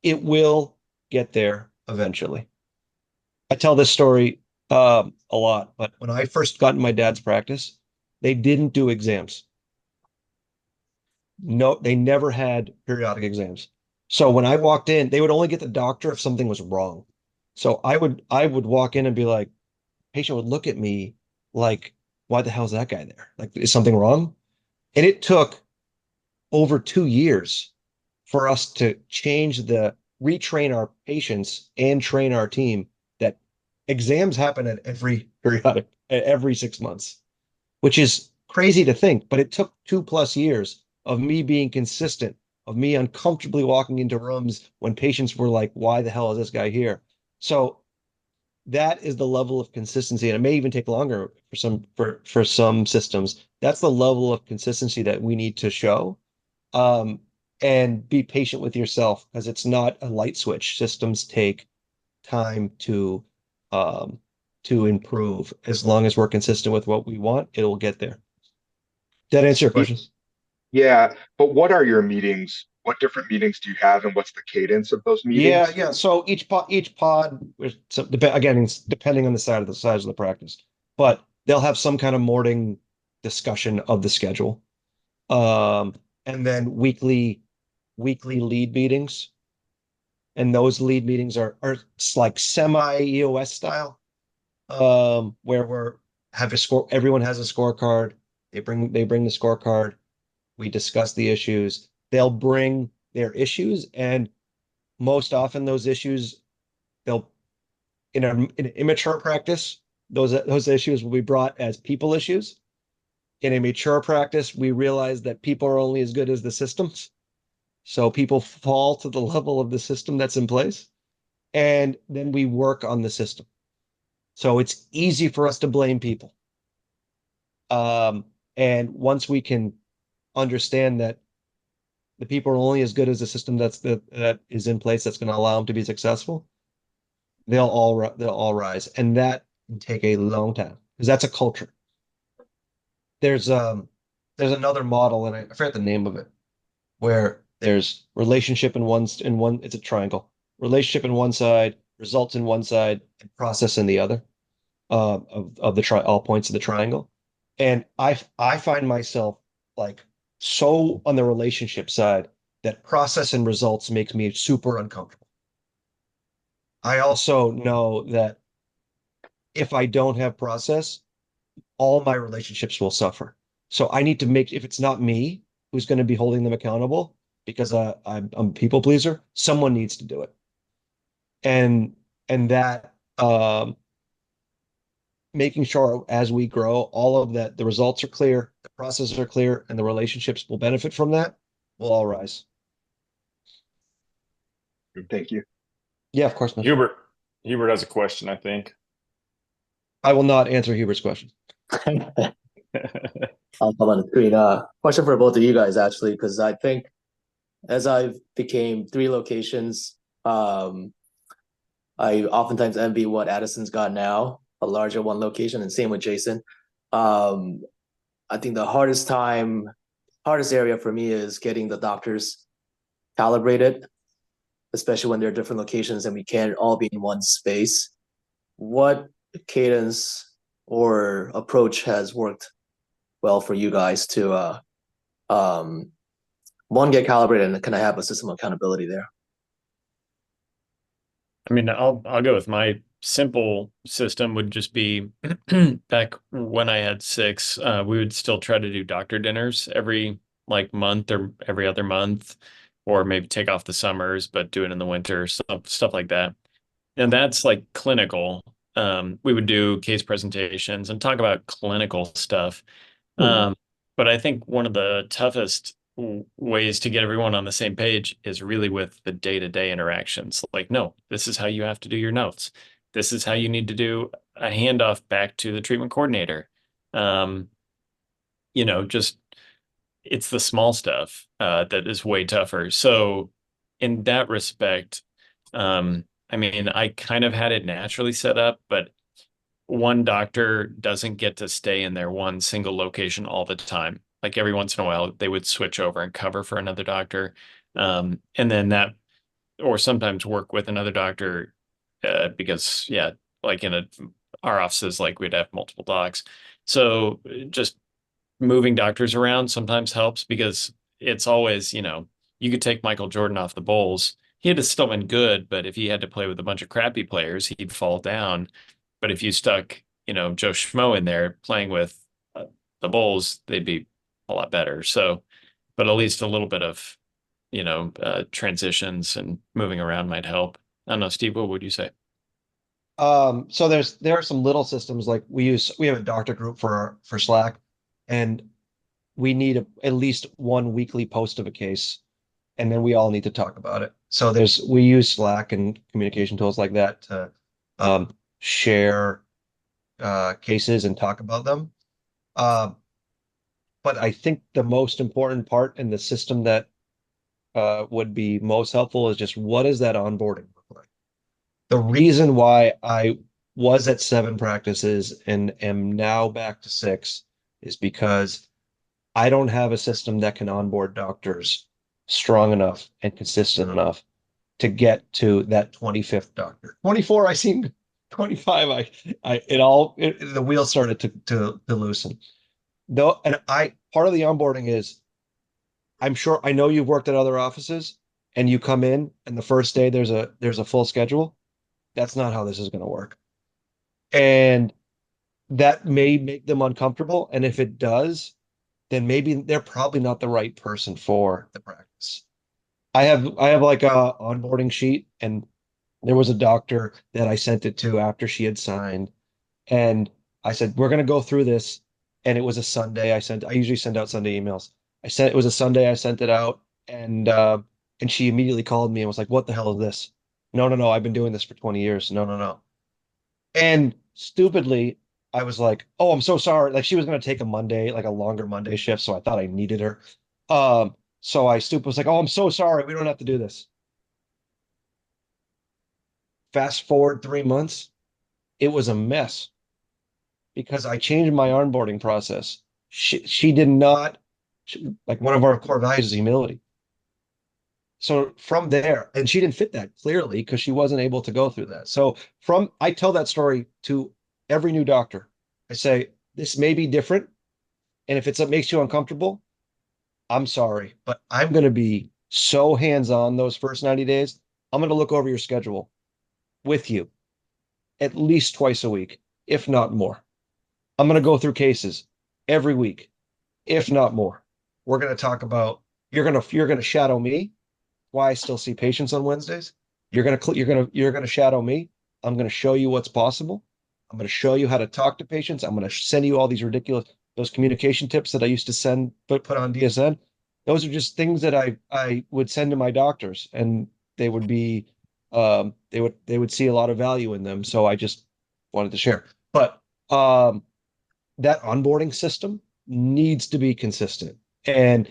Speaker 3: It will get there eventually. I tell this story a lot, but when I first got in my dad's practice, they didn't do exams. No, they never had periodic exams. So when I walked in, they would only get the doctor if something was wrong. So I would walk in and be like, patient would look at me like, why the hell is that guy there? Like, is something wrong? And it took over 2 years for us to retrain our patients and train our team that exams happen at every 6 months, which is crazy to think, but it took 2+ years of me being consistent, of me uncomfortably walking into rooms when patients were like, why the hell is this guy here? So that is the level of consistency, and it may even take longer for some systems. That's the level of consistency that we need to show. Um, and be patient with yourself, because it's not a light switch. Systems take time um, to improve. As long as we're consistent with what we want, it'll get there. Did that answer your questions?
Speaker 4: Yeah, but what are your meetings? What different meetings do you have, and what's the cadence of those
Speaker 3: Yeah,
Speaker 4: meetings?
Speaker 3: yeah. So each pod, again, it's depending on the size of the practice, but they'll have some kind of morning discussion of the schedule, um, and then weekly lead meetings. And those lead meetings are like semi EOS style, where we're have a score. Everyone has a scorecard. They bring the scorecard. We discuss the issues. They'll bring their issues, and most often those issues, they'll in an immature practice, those issues will be brought as people issues. In a mature practice, we realize that people are only as good as the systems. So people fall to the level of the system that's in place, and then we work on the system. So it's easy for us to blame people. Um, and once we can understand that the people are only as good as the system that is in place that's going to allow them to be successful, they'll all rise, and that can take a long time because that's a culture. There's um there's another model, and I forget the name of it, where there's relationship in one, it's a triangle. Relationship in one side, results in one side, and process in the other, of all points of the triangle. And I find myself like so on the relationship side that process and results makes me super uncomfortable. I also know that if I don't have process, all my relationships will suffer. So I need to if it's not me who's going to be holding them accountable, because I'm a people pleaser, someone needs to do it. And that making sure as we grow, all of that, the results are clear, the processes are clear, and the relationships will benefit from that, will all rise.
Speaker 4: Thank you.
Speaker 3: Yeah, of course, man.
Speaker 1: Hubert has a question, I think.
Speaker 3: I will not answer Hubert's question.
Speaker 5: I'll come on the screen. Question for both of you guys, actually, because I think as I've became 3 locations, I oftentimes envy what Addison's got now, a larger 1 location, and same with Jason. I think the hardest area for me is getting the doctors calibrated, especially when they're different locations and we can't all be in one space. What cadence or approach has worked well for you guys to one, get calibrated, and can I have a system of accountability there?
Speaker 2: I mean, I'll go with my simple system would just be back when I had 6, we would still try to do doctor dinners every like month or every other month, or maybe take off the summers, but do it in the winter, stuff like that. And that's like clinical. We would do case presentations and talk about clinical stuff. But I think one of the toughest ways to get everyone on the same page is really with the day-to-day interactions. Like, no, this is how you have to do your notes. This is how you need to do a handoff back to the treatment coordinator. Just it's the small stuff that is way tougher. So in that respect, I mean, I kind of had it naturally set up, but one doctor doesn't get to stay in their one single location all the time. Like every once in a while, they would switch over and cover for another doctor. And then that, or sometimes work with another doctor because, yeah, like our offices, like we'd have multiple docs. So just moving doctors around sometimes helps because it's always, you could take Michael Jordan off the Bulls. He had still been good, but if he had to play with a bunch of crappy players, he'd fall down. But if you stuck, Joe Schmo in there playing with the Bulls, they'd be a lot better. So, but at least a little bit of, transitions and moving around might help. I don't know, Steve, what would you say?
Speaker 3: So there are some little systems like we have a doctor group for Slack, and we need at least 1 weekly post of a case, and then we all need to talk about it. So we use Slack and communication tools like that to share cases and talk about them. But I think the most important part in the system that would be most helpful is just what does that onboarding look like? The reason why I was at 7 practices and am now back to 6 is because I don't have a system that can onboard doctors strong enough and consistent enough to get to that 25th doctor. 24, I seen 25. The wheels started to loosen. Though, and part of the onboarding is, I know you've worked at other offices and you come in and the first day there's a full schedule. That's not how this is going to work. And that may make them uncomfortable. And if it does, then maybe they're probably not the right person for the practice. I have like a onboarding sheet, and there was a doctor that I sent it to after she had signed. And I said, we're going to go through this. And it was a Sunday. I usually send out Sunday emails. It was a Sunday. I sent it out, and she immediately called me and was like, what the hell is this? No. I've been doing this for 20 years. No. And stupidly, I was like, oh, I'm so sorry. Like she was going to take a Monday, like a longer Monday shift. So I thought I needed her. So I was like, oh, I'm so sorry. We don't have to do this. Fast forward 3 months, it was a mess because I changed my onboarding process. She did not, like one of our core values is humility. So from there, and she didn't fit that clearly because she wasn't able to go through that. So I tell that story to every new doctor. I say, this may be different. And if it makes you uncomfortable, I'm sorry, but I'm going to be so hands-on those first 90 days. I'm going to look over your schedule with you at least twice a week, if not more. I'm going to go through cases every week, if not more. We're going to talk about, you're going to shadow me, why I still see patients on Wednesdays. You're going to shadow me. I'm going to show you what's possible. I'm going to show you how to talk to patients. I'm going to send you all these those communication tips that I used to put on DSN. Those are just things that I would send to my doctors, and they would be, they would see a lot of value in them. So I just wanted to share. But that onboarding system needs to be consistent, and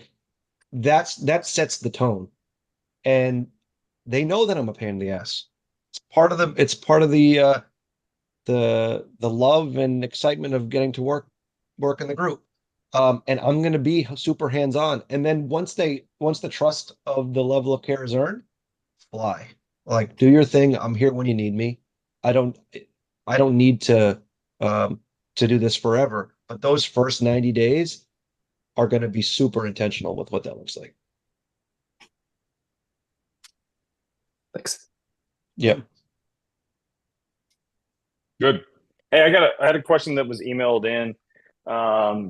Speaker 3: that sets the tone. And they know that I'm a pain in the ass. It's part of the love and excitement of getting to work in the group. And I'm going to be super hands-on. And then once the trust of the level of care is earned, fly. Like, do your thing. I'm here when you need me. I don't I don't need to do this forever. But those first 90 days are going to be super intentional with what that looks like.
Speaker 5: Thanks.
Speaker 3: Yeah.
Speaker 1: Good. Hey, I had a question that was emailed in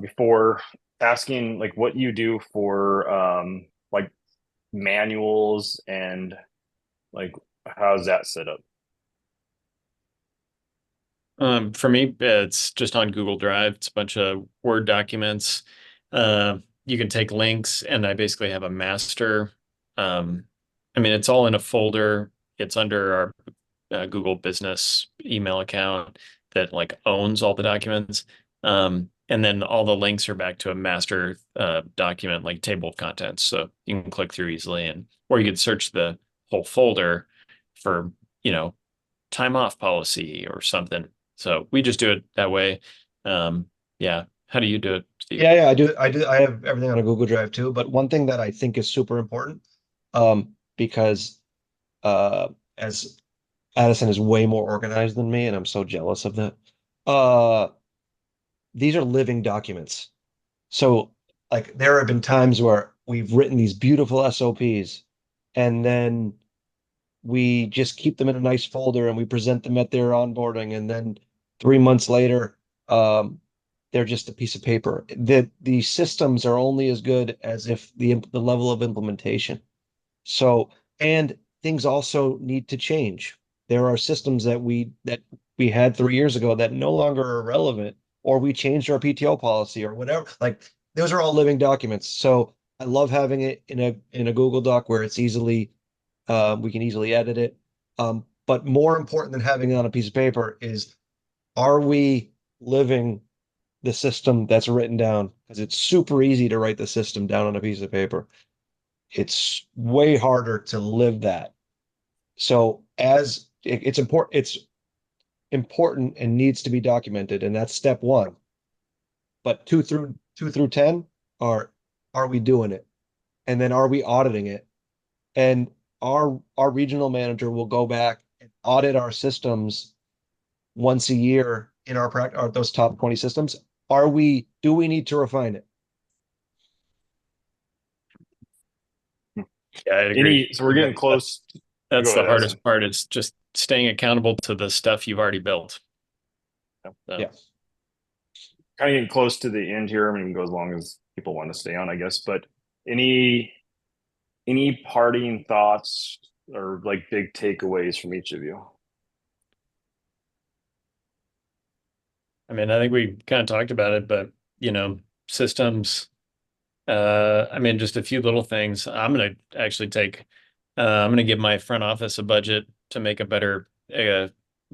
Speaker 1: before, asking like what you do for like manuals, and like how's that set up?
Speaker 2: For me, it's just on Google Drive. It's a bunch of Word documents. You can take links, and I basically have a master. I mean, it's all in a folder. It's under our Google Business email account that like owns all the documents. And then all the links are back to a master document, like table of contents. So you can click through easily, and or you could search the whole folder for, time off policy or something. So we just do it that way. Yeah. How do you do it, Steve?
Speaker 3: Yeah, I have everything on a Google Drive too. But one thing that I think is super important, because as Addison is way more organized than me, and I'm so jealous of that. Uh, these are living documents. So, like, there have been times where we've written these beautiful SOPs, and then we just keep them in a nice folder and we present them at their onboarding, and then 3 months later, they're just a piece of paper. The systems are only as good as if the level of implementation. So, and things also need to change. There are systems that we had 3 years ago that no longer are relevant, or we changed our PTO policy or whatever. Like, those are all living documents. So I love having it in a Google Doc where it's we can easily edit it. But more important than having it on a piece of paper is, are we living the system that's written down? Because it's super easy to write the system down on a piece of paper. It's way harder to live that. So it's important and needs to be documented, and that's step one. But two through 10 are we doing it? And then are we auditing it? And our regional manager will go back and audit our systems once a year in our practice, those top 20 systems. Do we need to refine it?
Speaker 2: Yeah, I agree.
Speaker 1: So we're getting close.
Speaker 2: That's
Speaker 1: Go
Speaker 2: the
Speaker 1: ahead,
Speaker 2: hardest
Speaker 1: Addison.
Speaker 2: part, is just staying accountable to the stuff you've already built. So,
Speaker 3: Yeah.
Speaker 1: Kind of getting close to the end here. I mean, we can go as long as people want to stay on, I guess. But any parting thoughts or like big takeaways from each of you?
Speaker 2: I mean, I think we kind of talked about it, but systems. I mean, just a few little things. I'm gonna give my front office a budget to make a better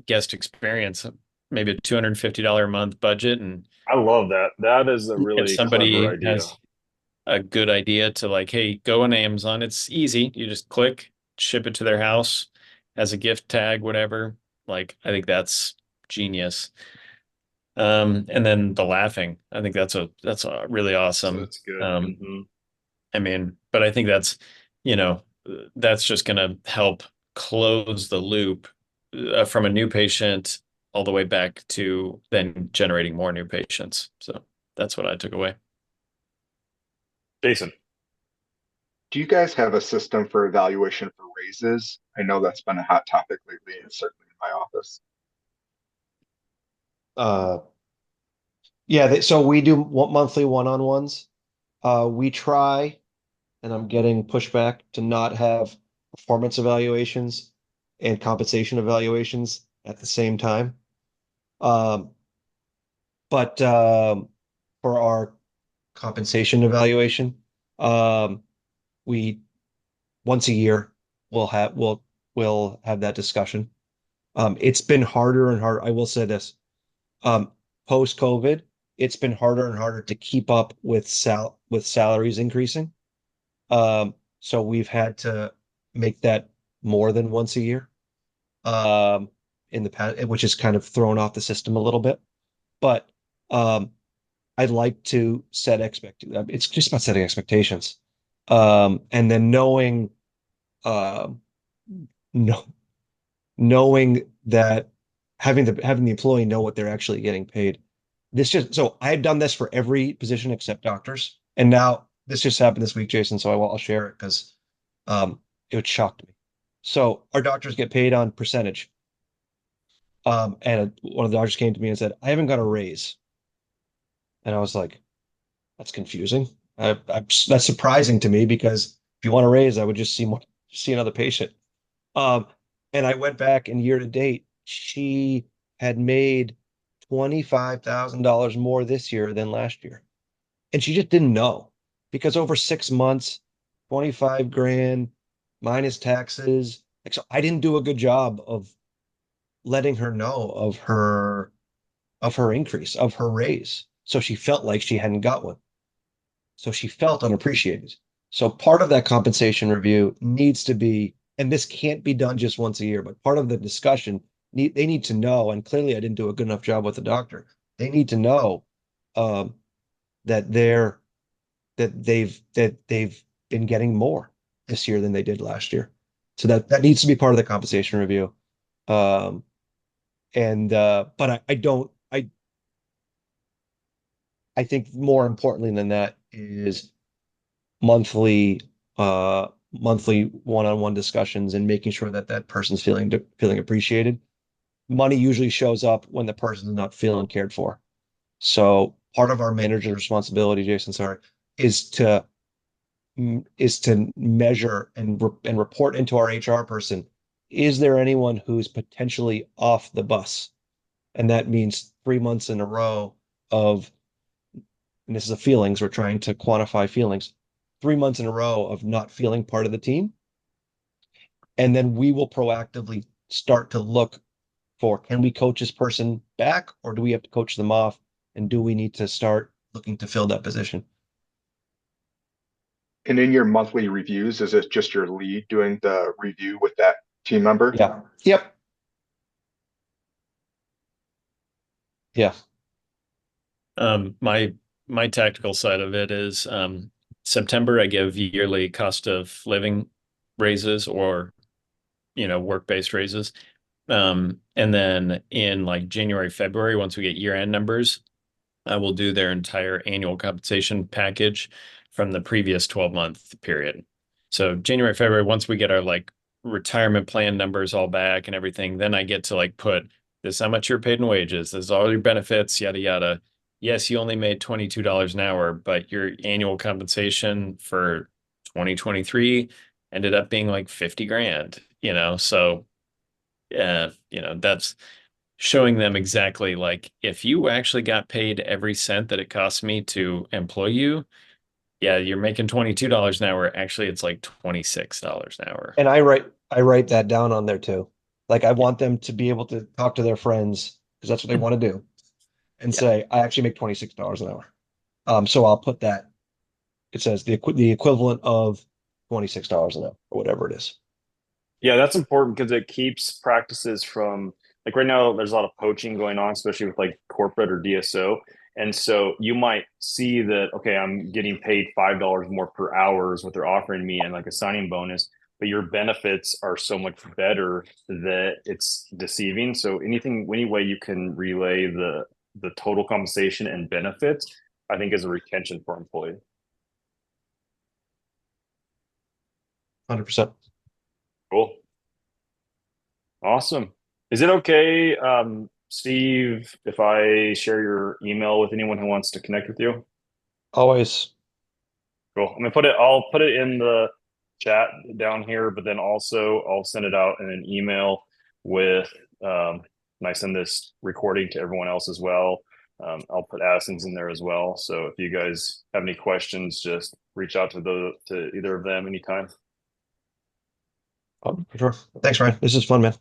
Speaker 2: guest experience. Maybe a $250 a month budget, and
Speaker 1: I love that. That is a
Speaker 2: if
Speaker 1: really
Speaker 2: somebody
Speaker 1: clever idea.
Speaker 2: has a good idea to, like, hey, go on Amazon. It's easy. You just click, ship it to their house as a gift tag, whatever. Like, I think that's genius. And then the laughing, I think that's a really awesome.
Speaker 1: So that's good.
Speaker 2: I mean, but I think you know, that's just gonna help close the loop from a new patient all the way back to then generating more new patients. So that's what I took away.
Speaker 1: Jason.
Speaker 4: Do you guys have a system for evaluation for raises? I know that's been a hot topic lately, and certainly in my office.
Speaker 3: Yeah, so we do monthly one-on-ones. We try, and I'm getting pushback, to not have performance evaluations and compensation evaluations at the same time. Um, but for our compensation evaluation, we once a year we'll have that discussion. It's been harder and harder. I will say this. Um, Post COVID, it's been harder and harder to keep up with salaries increasing. So we've had to make that more than once a year. In the past, which has kind of thrown off the system a little bit. But um, I'd like to set it's just about setting expectations. And then um, no, knowing that having the employee know what they're actually getting paid. So I've done this for every position except doctors. And now this just happened this week, Jason. So I'll share it because um, it shocked me. So our doctors get paid on percentage. And one of the doctors came to me and said, I haven't got a raise. And I was like, that's confusing. That's surprising to me because if you want a raise, I would just see another patient. Um, and I went back and year to date, she had made $25,000 more this year than last year. And she just didn't know because over 6 months, 25 grand minus taxes. Like, so I didn't do a good job of letting her know of her increase, of her raise. So she felt like she hadn't got one. So she felt unappreciated. So part of that compensation review needs to be, and this can't be done just once a year, but part of the discussion, they need to know, and clearly I didn't do a good enough job with the doctor. They need to know um, that they've been getting more this year than they did last year. So that needs to be part of the compensation review. Um, and but I don't I think more importantly than that is monthly monthly one-on-one discussions and making sure that that person's feeling appreciated. Money usually shows up when the person's not feeling cared for. So part of our manager's responsibility, Jason, sorry, is to measure and report into our HR person. Is there anyone who's potentially off the bus? And that means 3 months in a row of, and this is a feelings, we're trying to quantify feelings, 3 months in a row of not feeling part of the team. And then we will proactively start to look for, can we coach this person back or do we have to coach them off? And do we need to start looking to fill that position?
Speaker 4: And in your monthly reviews, is it just your lead doing the review with that team member?
Speaker 3: Yeah. Yep. Yeah.
Speaker 2: My tactical side of it is September I give yearly cost of living raises or work-based raises. And then in like January, February, once we get year-end numbers, I will do their entire annual compensation package from the previous 12-month period. So January, February, once we get our like retirement plan numbers all back and everything, then I get to like put this how much you're paid in wages, this is all your benefits, yada yada. Yes, you only made $22 an hour, but your annual compensation for 2023 ended up being like 50 grand, so that's showing them exactly like if you actually got paid every cent that it cost me to employ you, yeah, you're making $22 an hour. Actually, it's like $26 an hour.
Speaker 3: And I write that down on there too. Like I want them to be able to talk to their friends because that's what they want to do and
Speaker 2: Yeah.
Speaker 3: say, I actually make $26 an hour. So I'll put that. It says the equivalent of $26 an hour or whatever it is.
Speaker 1: Yeah, that's important because it keeps practices from, like, right now there's a lot of poaching going on, especially with like corporate or DSO. And so you might see that, okay, I'm getting paid $5 more per hour is what they're offering me and like a signing bonus, but your benefits are so much better that it's deceiving. So any way you can relay the total compensation and benefits, I think is a retention for employees.
Speaker 3: 100%.
Speaker 1: Cool. Awesome. Is it okay, Steve, if I share your email with anyone who wants to connect with you?
Speaker 3: Always.
Speaker 1: Cool. I'll put it in the chat down here, but then also I'll send it out in an email with I send this recording to everyone else as well. I'll put Addison's in there as well. So if you guys have any questions, just reach out to either of them anytime.
Speaker 3: Oh, for sure. Thanks, Ryan. This is fun, man.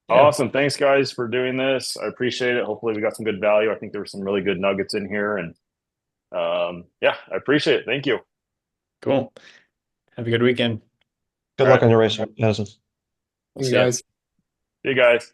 Speaker 2: Yeah.
Speaker 1: Awesome. Thanks guys for doing this. I appreciate it. Hopefully we got some good value. I think there were some really good nuggets in here, and yeah, I appreciate it. Thank you.
Speaker 2: Cool. Have a good weekend.
Speaker 3: Good
Speaker 1: All
Speaker 3: luck
Speaker 1: right.
Speaker 3: on your race, Addison.
Speaker 2: We'll
Speaker 5: You
Speaker 2: see ya.
Speaker 5: guys.
Speaker 1: See you guys.